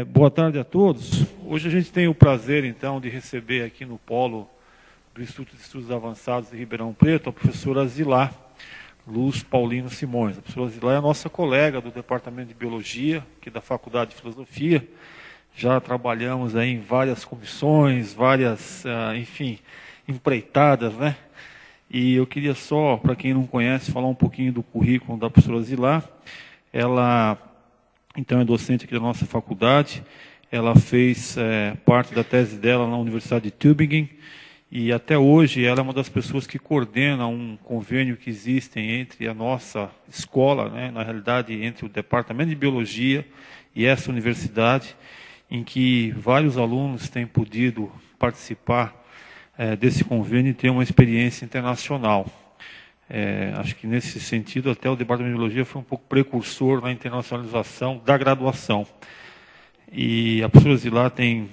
Boa tarde a todos. Hoje a gente tem o prazer, então, de receber aqui no polo do Instituto de Estudos Avançados de Ribeirão Preto a professora Zilá Luz Paulino Simões. A professora Zilá é a nossa colega do Departamento de Biologia, aqui da Faculdade de Filosofia. Já trabalhamos aí em várias comissões, várias, empreitadas, né? E eu queria só, para quem não conhece, falar um pouquinho do currículo da professora Zilá. Ela, então, é docente aqui da nossa faculdade. Ela fez parte da tese dela na Universidade de Tübingen. E até hoje ela é uma das pessoas que coordena um convênio que existe entre a nossa escola, né, na realidade, entre o Departamento de Biologia e essa universidade, em que vários alunos têm podido participar desse convênio e ter uma experiência internacional. Acho que nesse sentido até o Departamento de Biologia foi um pouco precursor na internacionalização da graduação. E a professora Zilá tem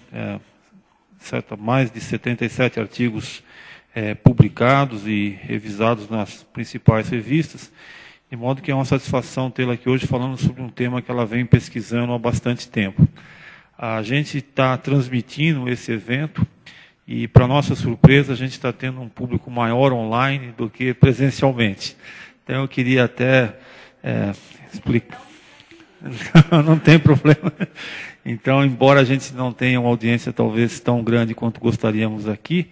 mais de 77 artigos publicados e revisados nas principais revistas, de modo que é uma satisfação tê-la aqui hoje falando sobre um tema que ela vem pesquisando há bastante tempo. A gente está transmitindo esse evento e, para nossa surpresa, a gente está tendo um público maior online do que presencialmente. Então, eu queria até explicar. Não tem problema. Então, embora a gente não tenha uma audiência talvez tão grande quanto gostaríamos aqui,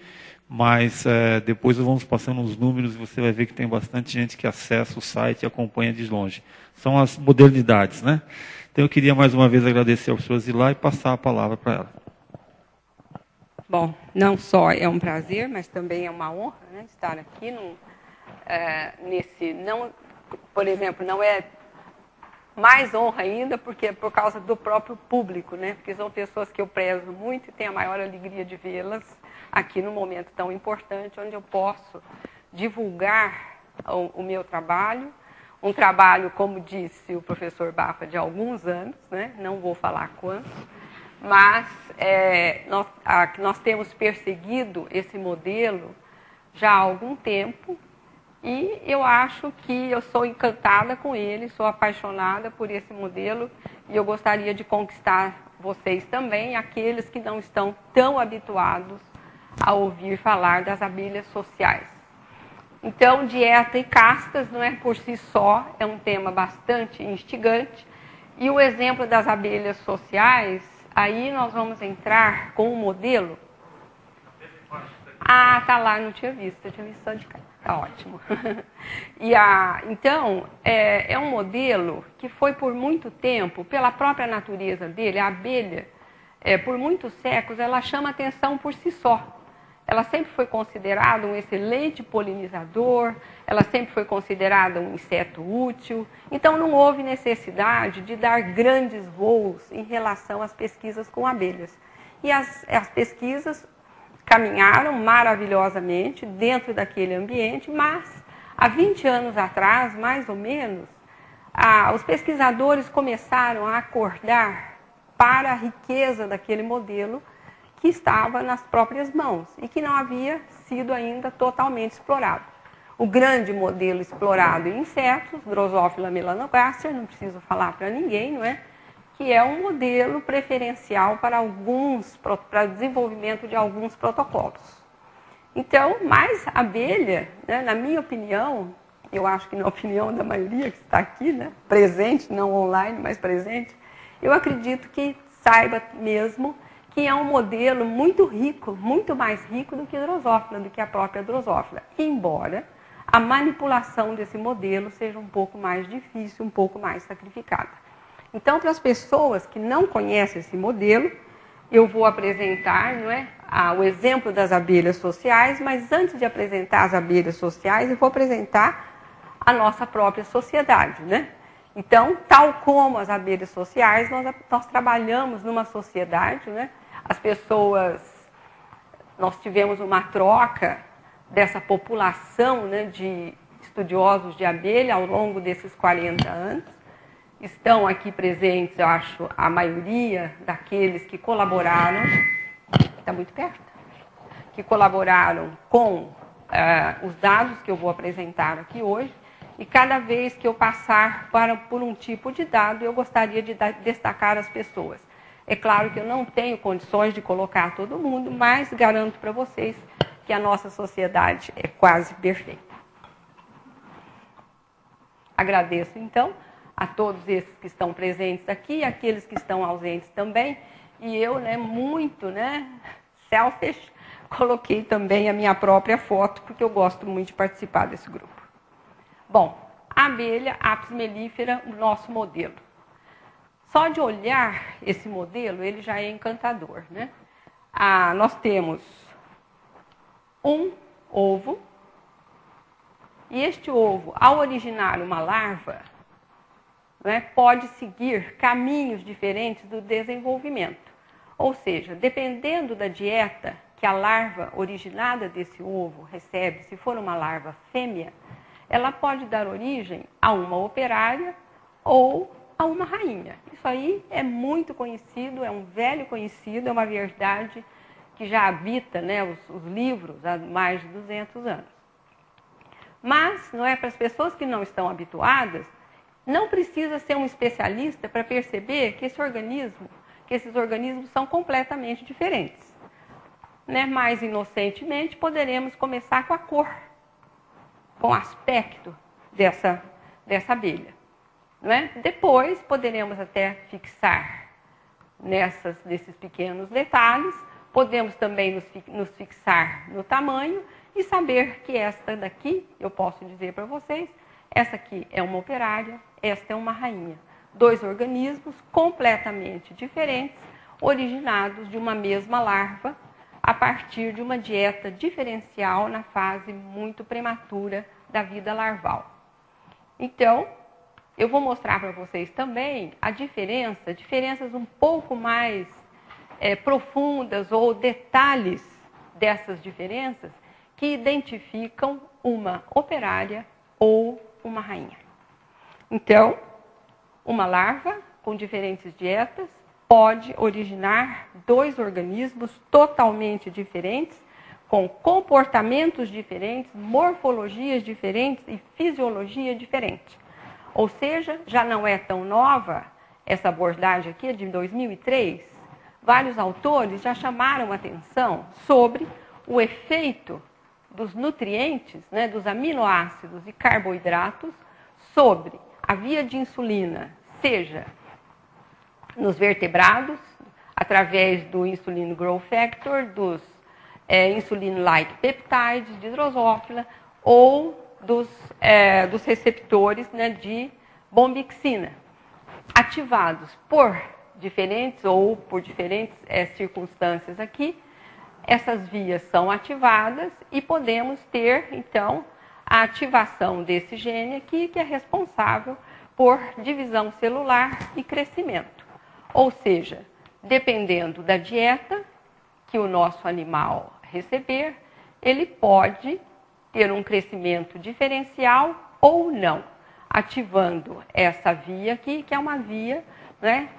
mas depois vamos passando os números e você vai ver que tem bastante gente que acessa o site e acompanha de longe. São as modernidades, né? Então, eu queria mais uma vez agradecer ao professor Zilá e passar a palavra para ela. Bom, não só é um prazer, mas também é uma honra, né, estar aqui por exemplo, não é mais honra ainda, porque é por causa do próprio público, né? Porque são pessoas que eu prezo muito e tenho a maior alegria de vê-las aqui num momento tão importante, onde eu posso divulgar o meu trabalho, um trabalho, como disse o professor Bafa, de alguns anos, né? Não vou falar quantos, mas nós temos perseguido esse modelo já há algum tempo. E eu acho que eu sou encantada com ele, sou apaixonada por esse modelo e eu gostaria de conquistar vocês também, aqueles que não estão tão habituados a ouvir falar das abelhas sociais. Então, dieta e castas, não é por si só, é um tema bastante instigante. E o exemplo das abelhas sociais, aí nós vamos entrar com um modelo. Ah, tá lá, não tinha visto, eu tinha visto só de cá. Tá ótimo. Então, é um modelo que foi por muito tempo, pela própria natureza dele, a abelha, por muitos séculos, ela chama atenção por si só. Ela sempre foi considerada um excelente polinizador, ela sempre foi considerada um inseto útil. Então, não houve necessidade de dar grandes voos em relação às pesquisas com abelhas. E as pesquisas caminharam maravilhosamente dentro daquele ambiente, mas há 20 anos atrás, mais ou menos, os pesquisadores começaram a acordar para a riqueza daquele modelo que estava nas próprias mãos e que não havia sido ainda totalmente explorado. O grande modelo explorado em insetos, Drosophila melanogaster, não preciso falar para ninguém, não é? Que é um modelo preferencial para o desenvolvimento de alguns protocolos. Então, mas a abelha, né, na minha opinião, eu acho que na opinião da maioria que está aqui, né, presente, não online, mas presente, eu acredito que saiba mesmo que é um modelo muito rico, muito mais rico do que a Drosophila, do que a própria Drosophila. Embora a manipulação desse modelo seja um pouco mais difícil, um pouco mais sacrificada. Então, para as pessoas que não conhecem esse modelo, eu vou apresentar, não é, o exemplo das abelhas sociais, mas antes de apresentar as abelhas sociais, eu vou apresentar a nossa própria sociedade, né? Então, tal como as abelhas sociais, nós trabalhamos numa sociedade, né? Nós tivemos uma troca dessa população, né, de estudiosos de abelha ao longo desses 40 anos. Estão aqui presentes, eu acho, a maioria daqueles que colaboraram, está muito perto, que colaboraram com os dados que eu vou apresentar aqui hoje, e cada vez que eu passar por um tipo de dado, eu gostaria de destacar as pessoas. É claro que eu não tenho condições de colocar todo mundo, mas garanto para vocês que a nossa sociedade é quase perfeita. Agradeço, então, a todos esses que estão presentes aqui, aqueles que estão ausentes também. E eu, muito, selfish, coloquei também a minha própria foto, porque eu gosto muito de participar desse grupo. Bom, a abelha Apis mellifera, o nosso modelo. Só de olhar esse modelo, ele já é encantador, nós temos um ovo, e este ovo, ao originar uma larva, pode seguir caminhos diferentes do desenvolvimento. Ou seja, dependendo da dieta que a larva originada desse ovo recebe, se for uma larva fêmea, ela pode dar origem a uma operária ou a uma rainha. Isso aí é muito conhecido, é um velho conhecido, é uma verdade que já habita os livros há mais de 200 anos. Mas, para as pessoas que não estão habituadas, não precisa ser um especialista para perceber que esses organismos são completamente diferentes. Mais inocentemente, poderemos começar com a cor, com o aspecto dessa abelha. Depois, poderemos até fixar nesses pequenos detalhes, podemos também nos fixar no tamanho e saber que esta daqui, eu posso dizer para vocês, essa aqui é uma operária, esta é uma rainha. 2 organismos completamente diferentes, originados de uma mesma larva, a partir de uma dieta diferencial na fase muito prematura da vida larval. Então, eu vou mostrar para vocês também diferenças um pouco mais profundas ou detalhes dessas diferenças que identificam uma operária ou uma rainha. Então, uma larva com diferentes dietas pode originar 2 organismos totalmente diferentes, com comportamentos diferentes, morfologias diferentes e fisiologia diferente. Ou seja, já não é tão nova essa abordagem aqui, é de 2003. Vários autores já chamaram atenção sobre o efeito dos nutrientes, dos aminoácidos e carboidratos sobre a via de insulina, seja nos vertebrados, através do insulin growth factor, dos insulin-like peptides de drosófila ou dos receptores de bombixina, ativados por diferentes circunstâncias aqui. Essas vias são ativadas e podemos ter, então, a ativação desse gene aqui, que é responsável por divisão celular e crescimento. Ou seja, dependendo da dieta que o nosso animal receber, ele pode ter um crescimento diferencial ou não, ativando essa via aqui, que é uma via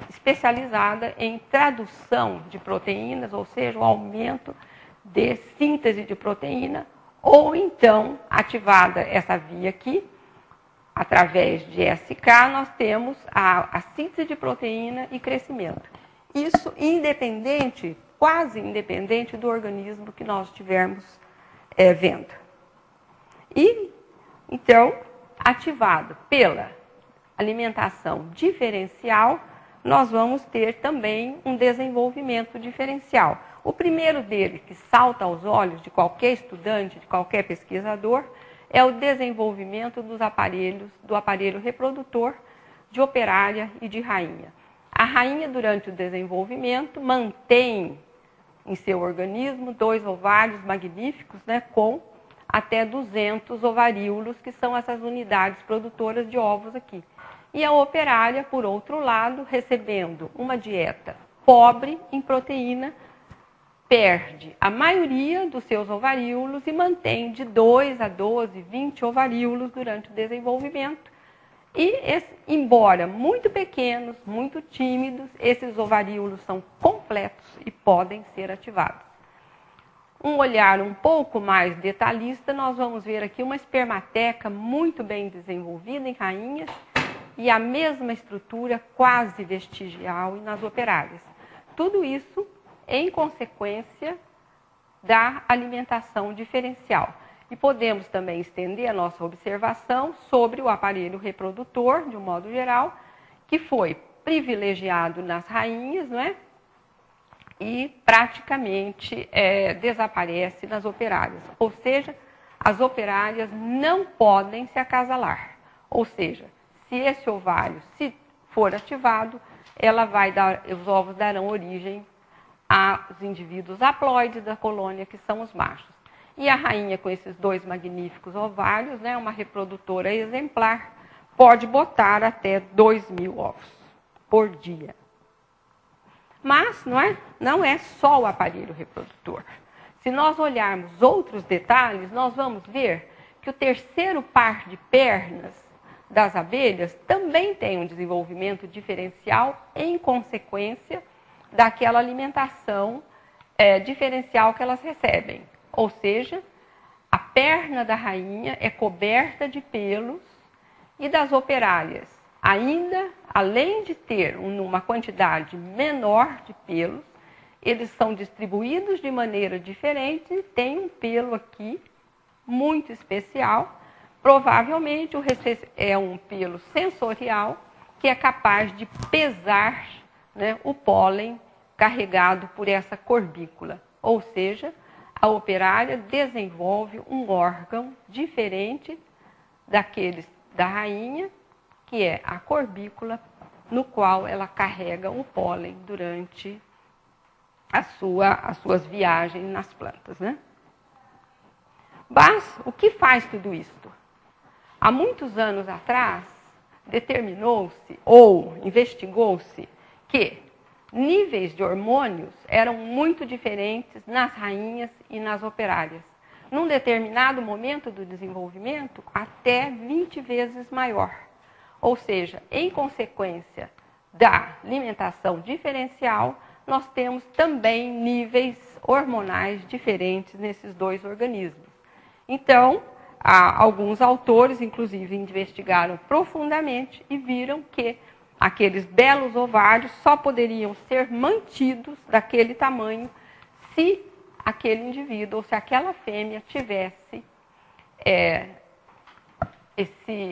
especializada em tradução de proteínas, ou seja, o aumento de síntese de proteína, ou então, ativada essa via aqui, através de SK, nós temos a síntese de proteína e crescimento. Isso independente, quase independente do organismo que nós estivermos vendo. E, então, ativado pela alimentação diferencial, nós vamos ter também um desenvolvimento diferencial. O primeiro dele, que salta aos olhos de qualquer estudante, de qualquer pesquisador, é o desenvolvimento do aparelho reprodutor de operária e de rainha. A rainha, durante o desenvolvimento, mantém em seu organismo 2 ovários magníficos, com até 200 ovaríolos, que são essas unidades produtoras de ovos aqui. E a operária, por outro lado, recebendo uma dieta pobre em proteína, perde a maioria dos seus ovaríolos e mantém de 2 a 12, 20 ovaríolos durante o desenvolvimento. E, embora muito pequenos, muito tímidos, esses ovaríolos são completos e podem ser ativados. Um olhar um pouco mais detalhista, nós vamos ver aqui uma espermateca muito bem desenvolvida em rainhas e a mesma estrutura quase vestigial nas operárias. tudo isso em consequência da alimentação diferencial. E podemos também estender a nossa observação sobre o aparelho reprodutor, de um modo geral, que foi privilegiado nas rainhas, não é? E praticamente desaparece nas operárias. Ou seja, as operárias não podem se acasalar. Ou seja, se esse ovário se for ativado, os ovos darão origem aos indivíduos haploides da colônia, que são os machos. E a rainha, com esses 2 magníficos ovários, né, uma reprodutora exemplar, pode botar até 2.000 ovos por dia. Mas não é só o aparelho reprodutor. Se nós olharmos outros detalhes, nós vamos ver que o terceiro par de pernas das abelhas também tem um desenvolvimento diferencial em consequência daquela alimentação diferencial que elas recebem. Ou seja, a perna da rainha é coberta de pelos e das operárias, ainda, além de ter uma quantidade menor de pelos, eles são distribuídos de maneira diferente e tem um pelo aqui muito especial. Provavelmente é um pelo sensorial que é capaz de pesar, né, o pólen carregado por essa corbícula. Ou seja, a operária desenvolve um órgão diferente daqueles da rainha, que é a corbícula, no qual ela carrega o pólen durante as suas viagens nas plantas, né? Mas o que faz tudo isto? Há muitos anos atrás, determinou-se ou investigou-se que níveis de hormônios eram muito diferentes nas rainhas e nas operárias. Num determinado momento do desenvolvimento, até 20 vezes maior. Ou seja, em consequência da alimentação diferencial, nós temos também níveis hormonais diferentes nesses 2 organismos. Então, alguns autores, inclusive, investigaram profundamente e viram que aqueles belos ovários só poderiam ser mantidos daquele tamanho se aquele indivíduo, ou se aquela fêmea tivesse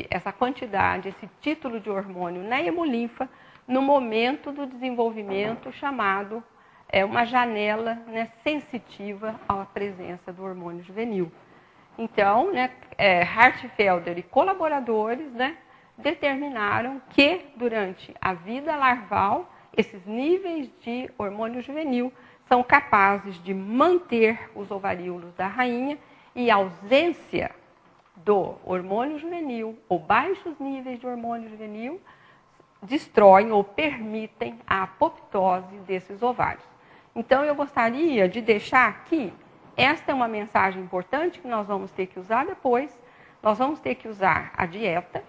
essa quantidade, esse título de hormônio na hemolinfa no momento do desenvolvimento, chamado uma janela, né, sensitiva à presença do hormônio juvenil. Então, né, Hartfelder e colaboradores, né, determinaram que, durante a vida larval, esses níveis de hormônio juvenil são capazes de manter os ovaríolos da rainha, e a ausência do hormônio juvenil ou baixos níveis de hormônio juvenil destroem ou permitem a apoptose desses ovários. Então, eu gostaria de deixar aqui, esta é uma mensagem importante que nós vamos ter que usar depois. Nós vamos ter que usar a dieta,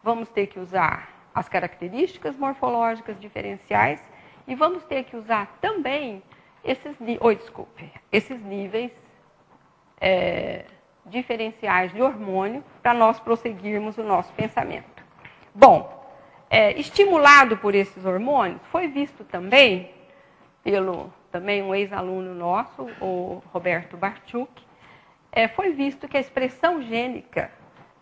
vamos ter que usar as características morfológicas diferenciais e vamos ter que usar também esses níveis diferenciais de hormônio para nós prosseguirmos o nosso pensamento. Bom, estimulado por esses hormônios, foi visto também pelo um ex-aluno nosso, o Roberto Bartschuk, foi visto que a expressão gênica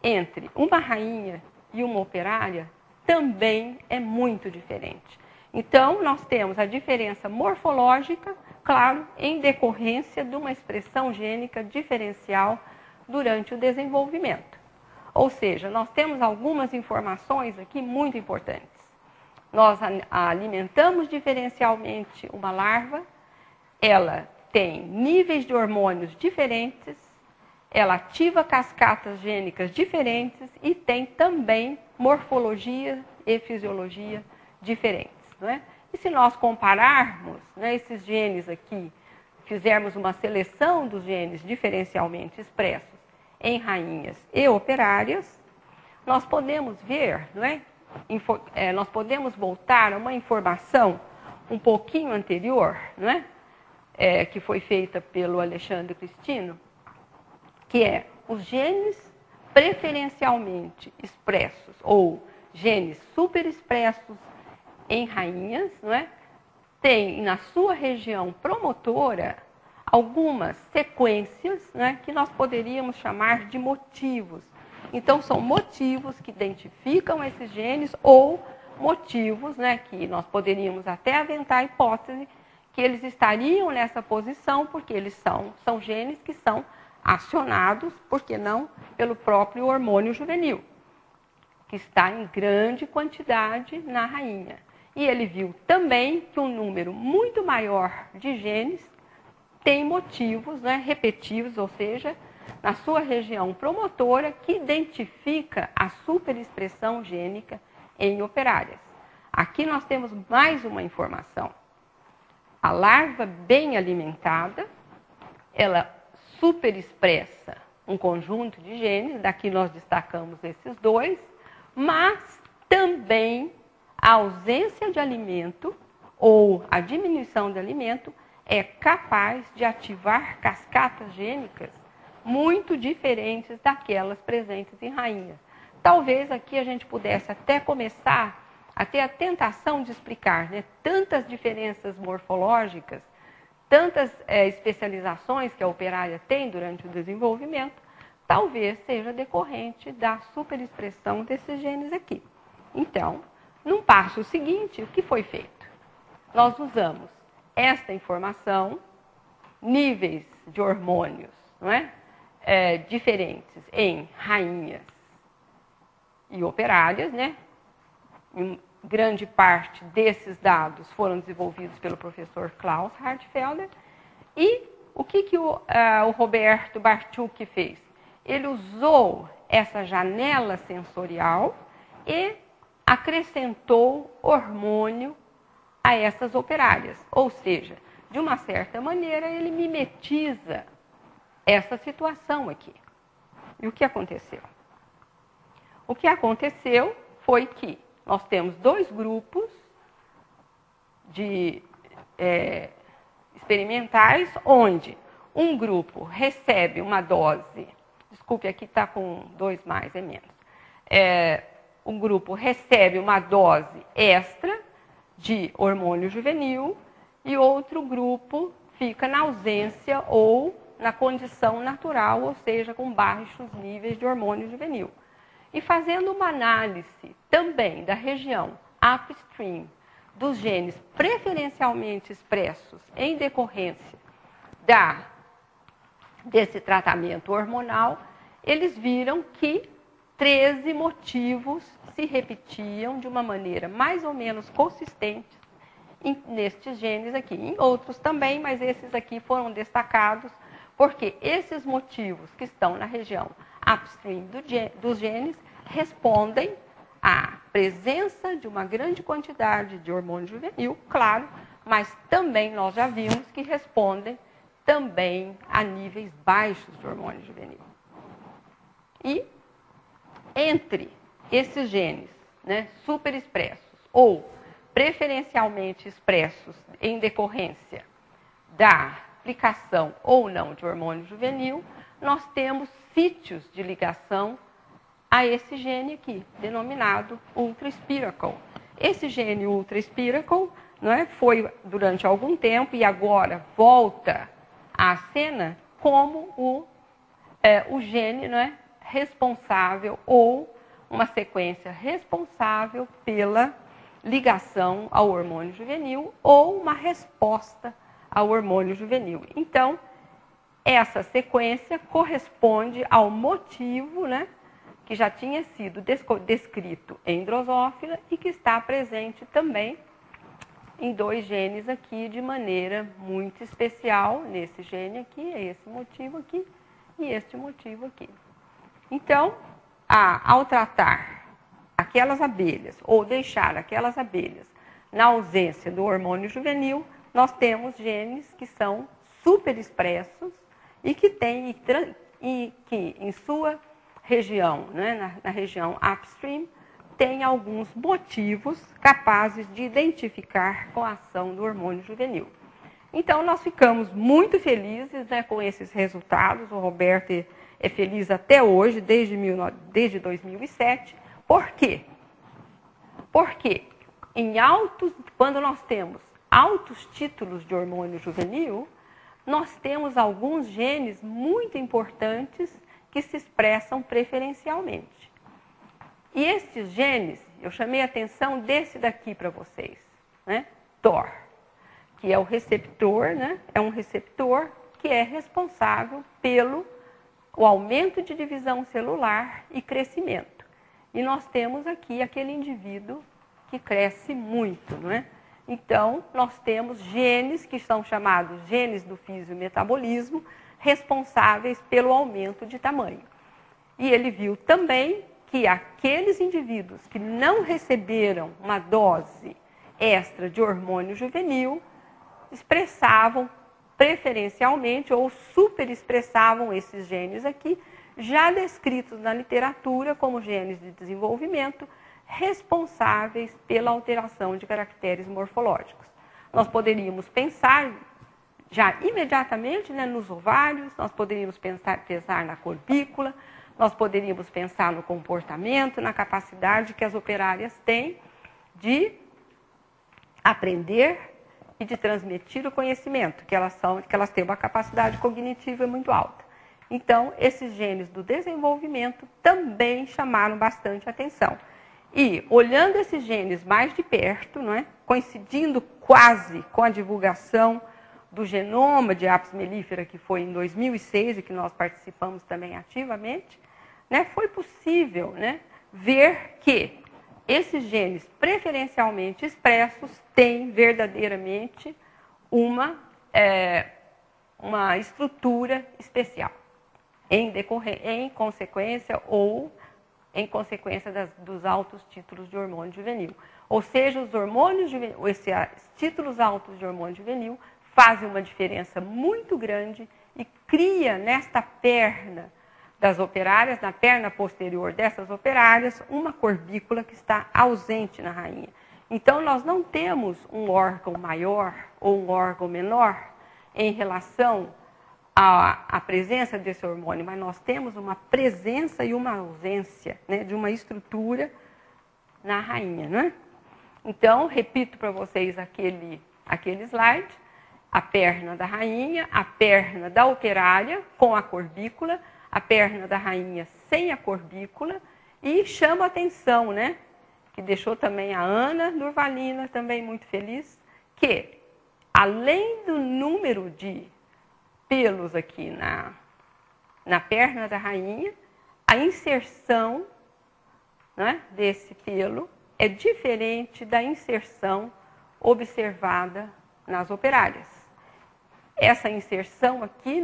entre uma rainha e uma operária também é muito diferente. Então, nós temos a diferença morfológica, claro, em decorrência de uma expressão gênica diferencial durante o desenvolvimento. Ou seja, nós temos algumas informações aqui muito importantes. Nós alimentamos diferencialmente uma larva, ela tem níveis de hormônios diferentes, ela ativa cascatas gênicas diferentes e tem também morfologia e fisiologia diferentes, não é? E se nós compararmos, né, esses genes aqui, fizermos uma seleção dos genes diferencialmente expressos em rainhas e operárias, nós podemos ver, não é? Nós podemos voltar a uma informação um pouquinho anterior, não é? Que foi feita pelo Alexandre Cristino, que é os genes preferencialmente expressos ou genes superexpressos em rainhas, não é? tem na sua região promotora algumas sequências, né, que nós poderíamos chamar de motivos. Então, são motivos que identificam esses genes ou motivos, né, que nós poderíamos até aventar a hipótese que eles estariam nessa posição porque eles são genes que são acionados, por que não, pelo próprio hormônio juvenil, que está em grande quantidade na rainha. E ele viu também que um número muito maior de genes tem motivos, né, repetitivos, ou seja, na sua região promotora, que identifica a superexpressão gênica em operárias. Aqui nós temos mais uma informação. A larva bem alimentada, ela superexpressa um conjunto de genes, daqui nós destacamos esses dois, mas também a ausência de alimento ou a diminuição de alimento é capaz de ativar cascatas gênicas muito diferentes daquelas presentes em rainha. Talvez aqui a gente pudesse até começar a ter a tentação de explicar, né, tantas diferenças morfológicas, tantas especializações que a operária tem durante o desenvolvimento, talvez seja decorrente da superexpressão desses genes aqui. Então, num passo seguinte, o que foi feito? Nós usamos esta informação, níveis de hormônios, não é? Diferentes em rainhas e operárias, né? Em grande parte desses dados foram desenvolvidos pelo professor Klaus Hartfelder. E o que o Roberto Bartschuk fez? Ele usou essa janela sensorial e acrescentou hormônio a essas operárias. Ou seja, de uma certa maneira, ele mimetiza essa situação aqui. E o que aconteceu? O que aconteceu foi que nós temos dois grupos de experimentais, onde um grupo recebe uma dose, desculpe, aqui está com 2 mais, é menos. Um grupo recebe uma dose extra de hormônio juvenil e outro grupo fica na ausência ou na condição natural, ou seja, com baixos níveis de hormônio juvenil. E fazendo uma análise também da região upstream dos genes preferencialmente expressos em decorrência desse tratamento hormonal, eles viram que 13 motivos se repetiam de uma maneira mais ou menos consistente nestes genes aqui. Em outros também, mas esses aqui foram destacados porque esses motivos que estão na região upstream dos genes respondem à presença de uma grande quantidade de hormônio juvenil, claro, mas também nós já vimos que respondem também a níveis baixos de hormônio juvenil. E entre esses genes, né, superexpressos ou preferencialmente expressos em decorrência da aplicação ou não de hormônio juvenil, nós temos sítios de ligação a esse gene aqui, denominado ultra-spiracle. Esse gene ultra-spiracle, né, foi durante algum tempo e agora volta à cena como o gene, né, responsável ou uma sequência responsável pela ligação ao hormônio juvenil ou uma resposta ao hormônio juvenil. Então, essa sequência corresponde ao motivo, né, que já tinha sido descrito em Drosophila e que está presente também em 2 genes aqui de maneira muito especial, nesse gene aqui, esse motivo aqui e este motivo aqui. Então, ao tratar aquelas abelhas ou deixar aquelas abelhas na ausência do hormônio juvenil, nós temos genes que são superexpressos e que têm que em sua região, né, na região upstream, tem alguns motivos capazes de identificar com a ação do hormônio juvenil. Então, nós ficamos muito felizes, né, com esses resultados. O Roberto é feliz até hoje, desde 2007. Por quê? Porque quando nós temos altos títulos de hormônio juvenil, nós temos alguns genes muito importantes que se expressam preferencialmente. E estes genes, eu chamei a atenção desse daqui para vocês, né? TOR, que é o receptor, né? É um receptor que é responsável pelo aumento de divisão celular e crescimento. E nós temos aqui aquele indivíduo que cresce muito, não é? Então, nós temos genes que são chamados genes do fisiometabolismo, responsáveis pelo aumento de tamanho. E ele viu também que aqueles indivíduos que não receberam uma dose extra de hormônio juvenil expressavam preferencialmente ou superexpressavam esses genes aqui, já descritos na literatura como genes de desenvolvimento, responsáveis pela alteração de caracteres morfológicos. Nós poderíamos pensar já imediatamente, né, nos ovários, nós poderíamos pensar na corbícula, nós poderíamos pensar no comportamento, na capacidade que as operárias têm de aprender e de transmitir o conhecimento, que elas têm uma capacidade cognitiva muito alta. Então, esses genes do desenvolvimento também chamaram bastante atenção. E, olhando esses genes mais de perto, não é? Coincidindo quase com a divulgação do genoma de Apis mellifera, que foi em 2006 e que nós participamos também ativamente, né? Foi possível, né, ver que esses genes preferencialmente expressos têm verdadeiramente uma estrutura especial, em consequência dos altos títulos de hormônio juvenil. Ou seja, esses títulos altos de hormônio juvenil fazem uma diferença muito grande e cria nesta perna das operárias, na perna posterior dessas operárias, uma corbícula que está ausente na rainha. Então, nós não temos um órgão maior ou um órgão menor em relação à presença desse hormônio, mas nós temos uma presença e uma ausência, né, de uma estrutura na rainha, né? Então, repito para vocês aquele slide, a perna da rainha, a perna da operária com a corbícula, a perna da rainha sem a corbícula, e chama a atenção, né, que deixou também a Ana Durvalina também muito feliz, que além do número de pelos aqui na perna da rainha, a inserção, né, desse pelo é diferente da inserção observada nas operárias. Essa inserção aqui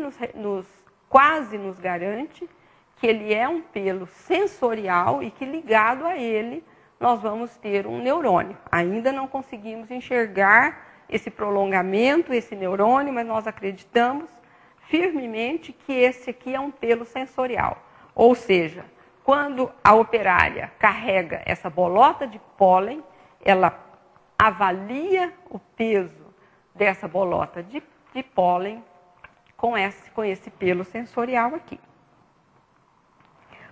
quase nos garante que ele é um pelo sensorial e que ligado a ele nós vamos ter um neurônio. Ainda não conseguimos enxergar esse prolongamento, esse neurônio, mas nós acreditamos firmemente que esse aqui é um pelo sensorial. Ou seja, quando a operária carrega essa bolota de pólen, ela avalia o peso dessa bolota de pólen com esse pelo sensorial aqui.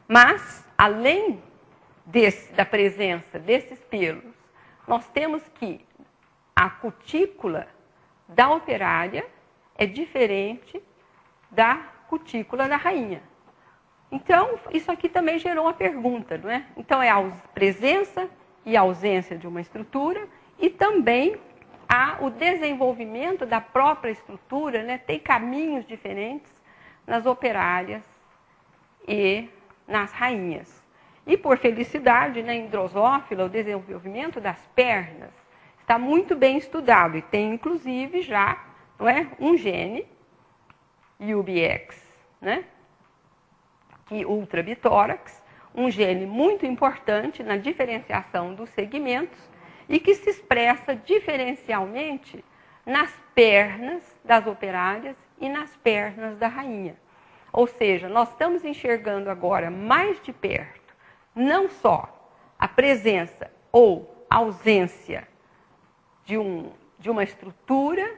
Mas, além da presença desses pelos, nós temos que a cutícula da operária é diferente da cutícula da rainha. Então, isso aqui também gerou uma pergunta, não é? Então, é a presença e ausência de uma estrutura e também o desenvolvimento da própria estrutura, né, tem caminhos diferentes nas operárias e nas rainhas. E, por felicidade, na Drosófila, o desenvolvimento das pernas está muito bem estudado e tem, inclusive, já, não é, um gene, UBX, né, que ultrabitórax, um gene muito importante na diferenciação dos segmentos e que se expressa diferencialmente nas pernas das operárias e nas pernas da rainha. Ou seja, nós estamos enxergando agora mais de perto, não só a presença ou ausência de uma estrutura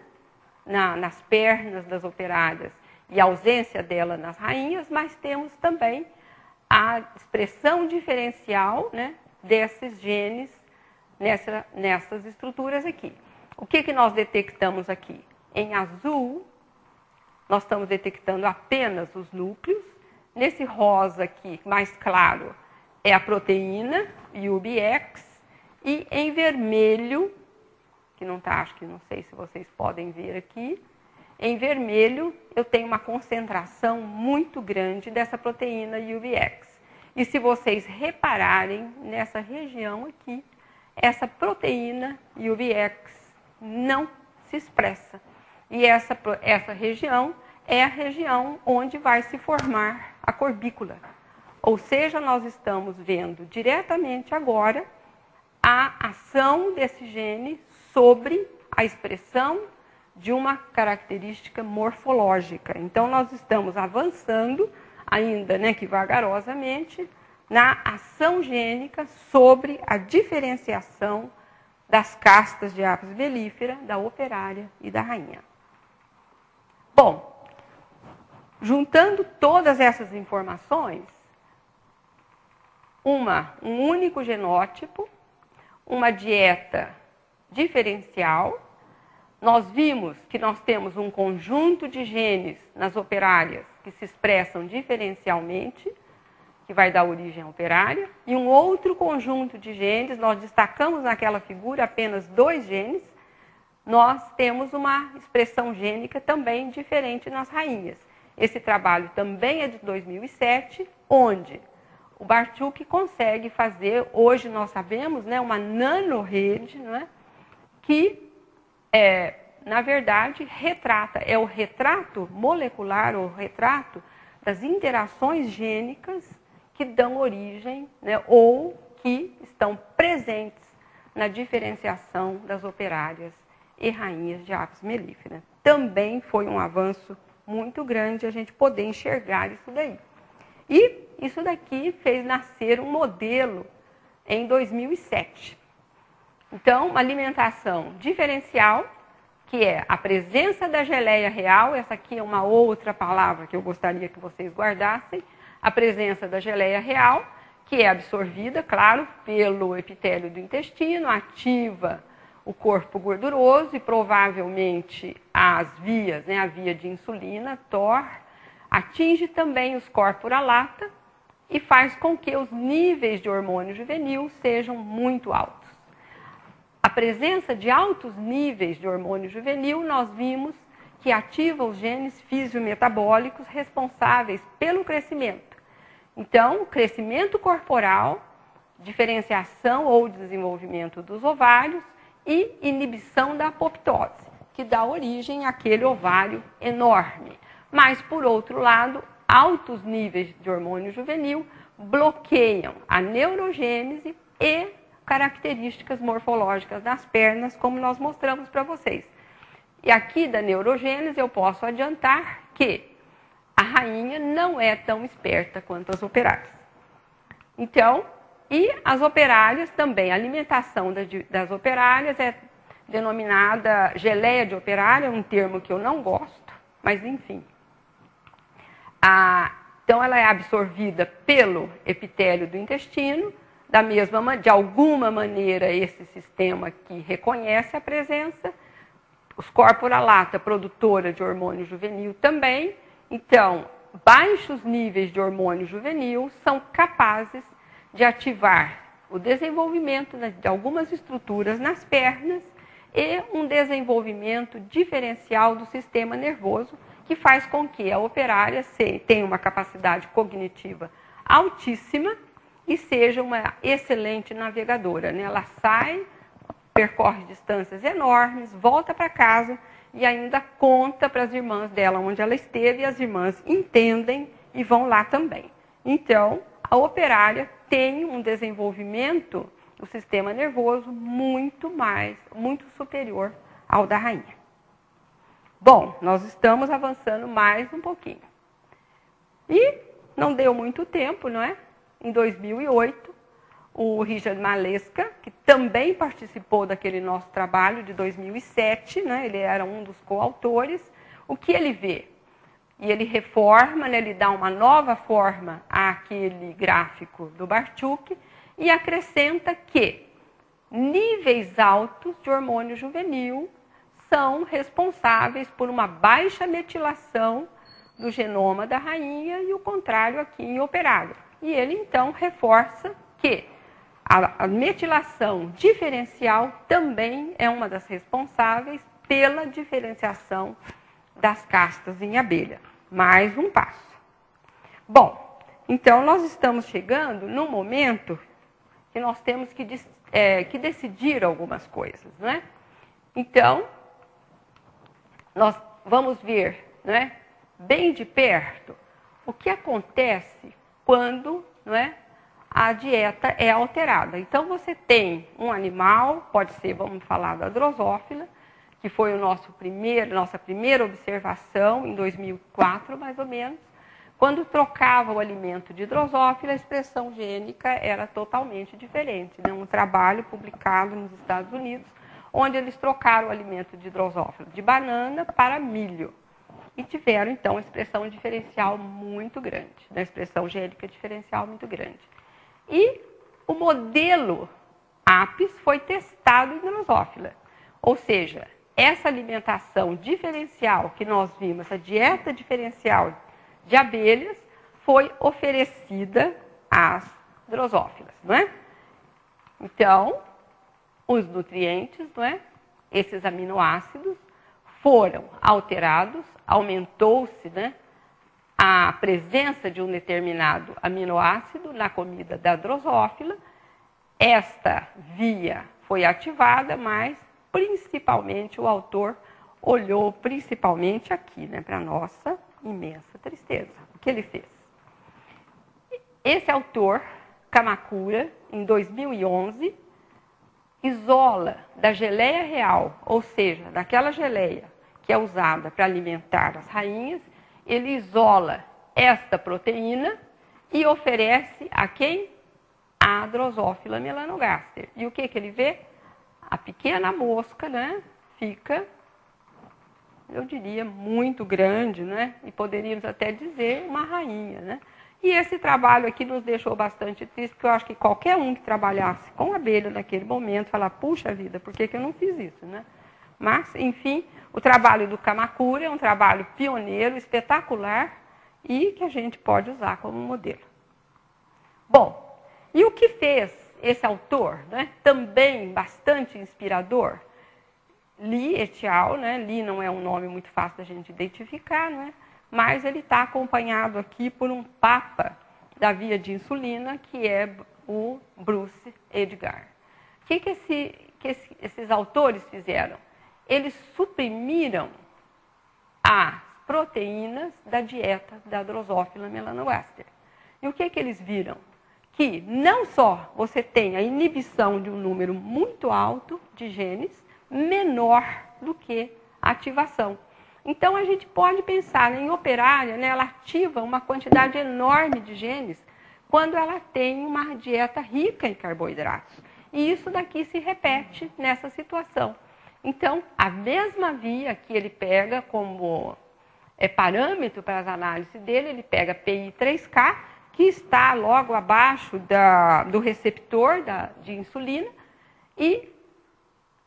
nas pernas das operárias e a ausência dela nas rainhas, mas temos também a expressão diferencial, né, desses genes nessas estruturas aqui. o que nós detectamos aqui? Em azul, nós estamos detectando apenas os núcleos. Nesse rosa aqui, mais claro, é a proteína UBX. E em vermelho, que não está, acho que não sei se vocês podem ver aqui, em vermelho eu tenho uma concentração muito grande dessa proteína UBX. E se vocês repararem nessa região aqui, essa proteína UBX não se expressa. E essa região é a região onde vai se formar a corbícula. Ou seja, nós estamos vendo diretamente agora a ação desse gene sobre a expressão de uma característica morfológica. Então, nós estamos avançando, ainda que vagarosamente, na ação gênica sobre a diferenciação das castas de Apis mellifera, da operária e da rainha. Bom, juntando todas essas informações, um único genótipo, uma dieta diferencial, nós vimos que nós temos um conjunto de genes nas operárias que se expressam diferencialmente, que vai dar origem à operária, e um outro conjunto de genes, nós destacamos naquela figura apenas 2 genes, nós temos uma expressão gênica também diferente nas rainhas. Esse trabalho também é de 2007, onde o Bartschuk consegue fazer, hoje nós sabemos, uma nanorede, que, na verdade, é o retrato molecular, o retrato das interações gênicas que dão origem, ou que estão presentes na diferenciação das operárias e rainhas de Apis mellifera. Também foi um avanço muito grande a gente poder enxergar isso daí. E isso daqui fez nascer um modelo em 2007. Então, uma alimentação diferencial, que é a presença da geleia real, essa aqui é uma outra palavra que eu gostaria que vocês guardassem, a presença da geleia real, que é absorvida, claro, pelo epitélio do intestino, ativa o corpo gorduroso e provavelmente as vias, a via de insulina, TOR, atinge também os corpora lacta e faz com que os níveis de hormônio juvenil sejam muito altos. A presença de altos níveis de hormônio juvenil, nós vimos que ativa os genes fisiometabólicos responsáveis pelo crescimento. Então, crescimento corporal, diferenciação ou desenvolvimento dos ovários e inibição da apoptose, que dá origem àquele ovário enorme. Mas, por outro lado, altos níveis de hormônio juvenil bloqueiam a neurogênese e características morfológicas das pernas, como nós mostramos para vocês. E aqui da neurogênese eu posso adiantar que a rainha não é tão esperta quanto as operárias. Então, e as operárias também, a alimentação das operárias é denominada geleia de operária, um termo que eu não gosto, mas enfim. Então, ela é absorvida pelo epitélio do intestino, de alguma maneira esse sistema aqui reconhece a presença, os corpora lacta, produtora de hormônio juvenil também. Então, baixos níveis de hormônio juvenil são capazes de ativar o desenvolvimento de algumas estruturas nas pernas e um desenvolvimento diferencial do sistema nervoso, que faz com que a operária tenha uma capacidade cognitiva altíssima e seja uma excelente navegadora. Ela sai, percorre distâncias enormes, volta para casa e ainda conta para as irmãs dela onde ela esteve, e as irmãs entendem e vão lá também. Então, a operária tem um desenvolvimento do sistema nervoso muito superior ao da rainha. Bom, nós estamos avançando mais um pouquinho. E não deu muito tempo, não é? Em 2008, o Richard Maleska, que também participou daquele nosso trabalho de 2007, ele era um dos coautores, o que ele vê? E ele reforma, ele dá uma nova forma àquele gráfico do Bartschuk e acrescenta que níveis altos de hormônio juvenil são responsáveis por uma baixa metilação do genoma da rainha e o contrário aqui em operário. E ele então reforça que a metilação diferencial também é uma das responsáveis pela diferenciação das castas em abelha. Mais um passo. Bom, então nós estamos chegando num momento que nós temos que decidir algumas coisas, né? Então, nós vamos ver, né, bem de perto o que acontece quando, né, a dieta é alterada. Então, você tem um animal, pode ser, vamos falar da drosófila, que foi nossa primeira observação em 2004, mais ou menos. Quando trocava o alimento de drosófila, a expressão gênica era totalmente diferente. Né? Um trabalho publicado nos Estados Unidos, onde eles trocaram o alimento de drosófila de banana para milho. E tiveram, então, uma expressão diferencial muito grande, uma expressão gênica diferencial muito grande. E o modelo APIS foi testado em drosófila. Ou seja, essa alimentação diferencial que nós vimos, essa dieta diferencial de abelhas, foi oferecida às drosófilas, não é? Então, os nutrientes, não é? Esses aminoácidos foram alterados, aumentou-se, né, a presença de um determinado aminoácido na comida da drosófila. Esta via foi ativada, mas principalmente o autor olhou principalmente aqui, né, para a nossa imensa tristeza. O que ele fez? Esse autor, Kamakura, em 2011, isola da geleia real, ou seja, daquela geleia que é usada para alimentar as rainhas, ele isola esta proteína e oferece a quem? A Drosophila melanogaster. E o que ele vê? A pequena mosca, né, fica, eu diria, muito grande, né? E poderíamos até dizer uma rainha, né? E esse trabalho aqui nos deixou bastante triste, porque eu acho que qualquer um que trabalhasse com abelha naquele momento, falar, puxa vida, por que eu não fiz isso, né? Mas, enfim, o trabalho do Kamakura é um trabalho pioneiro, espetacular, e que a gente pode usar como modelo. Bom, e o que fez esse autor, né, também bastante inspirador? Li et al., né? Li não é um nome muito fácil da gente identificar, né? Mas ele está acompanhado aqui por um papa da via de insulina, que é o Bruce Edgar. O que esses autores fizeram? Eles suprimiram as proteínas da dieta da Drosophila melanogaster. E o que eles viram? Que não só você tem a inibição de um número muito alto de genes, menor do que a ativação. Então, a gente pode pensar em operária, né, ela ativa uma quantidade enorme de genes quando ela tem uma dieta rica em carboidratos. E isso daqui se repete nessa situação. Então, a mesma via que ele pega como parâmetro para as análises dele, ele pega PI3K, que está logo abaixo do receptor de insulina, e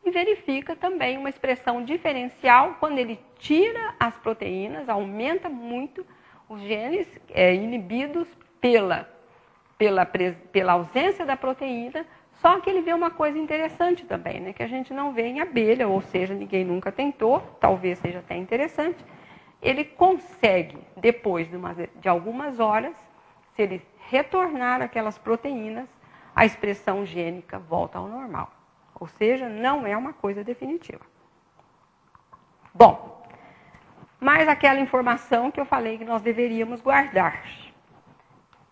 verifica também uma expressão diferencial quando ele tira as proteínas, aumenta muito os genes inibidos pela ausência da proteína. Só que ele vê uma coisa interessante também, né, que a gente não vê em abelha, ou seja, ninguém nunca tentou, talvez seja até interessante. Ele consegue, depois de algumas horas, se ele retornar aquelas proteínas, a expressão gênica volta ao normal. Ou seja, não é uma coisa definitiva. Bom, mais aquela informação que eu falei que nós deveríamos guardar.